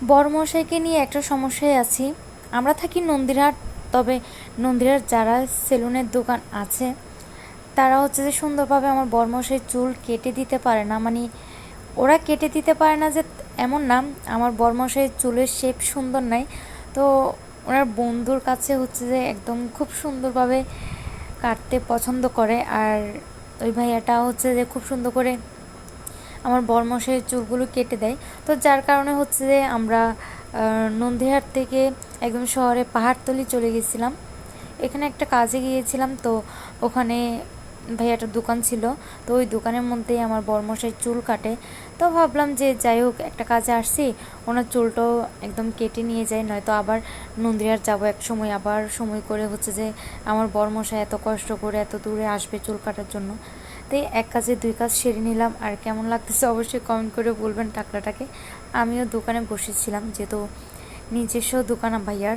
বড়মশাইকে নিয়ে একটা সমস্যায় আছি। আমরা থাকি নন্দীরহাট, তবে নন্দীরহাট যারা সেলুনের দোকান আছে তারা হচ্ছে যে সুন্দরভাবে আমার বড়মশাইয়ের চুল কেটে দিতে পারে না। মানে ওরা কেটে দিতে পারে না যে এমন না, আমার বড়মশাইয়ের চুলের শেপ সুন্দর নাই, তো ওনার বন্ধুর কাছে হচ্ছে যে একদম খুব সুন্দরভাবে কাটতে পছন্দ করে। আর ওই ভাইয়াটা হচ্ছে যে খুব সুন্দর করে আমার বড়মশাইয়ের চুলগুলো কেটে দেয়। তো যার কারণে হচ্ছে যে আমরা নন্দীহাট থেকে একদম শহরে পাহাড়তলি চলে গেছিলাম। এখানে একটা কাজে গিয়েছিলাম, তো ওখানে ভাইয়াটার দোকান ছিল, তো ওই দোকানের মধ্যেই আমার বড়মশাই চুল কাটে। তো ভাবলাম যে যাই হোক, একটা কাজে আসছি, ওনার চুলটাও একদম কেটে নিয়ে যাই, নয়তো আবার নন্দীহাট যাবো এক সময়, আবার সময় করে হচ্ছে যে আমার বড়মশাই এত কষ্ট করে এত দূরে আসবে চুল কাটার জন্য। তাই এক কাজে দুই কাজ সেরে নিলাম। আর কেমন লাগতেছে অবশ্যই কমেন্ট করে বলবেন টাকলাটাকে। আমিও দোকানে বসেছিলাম, যেহেতু নিজস্ব দোকান ভাইয়ার।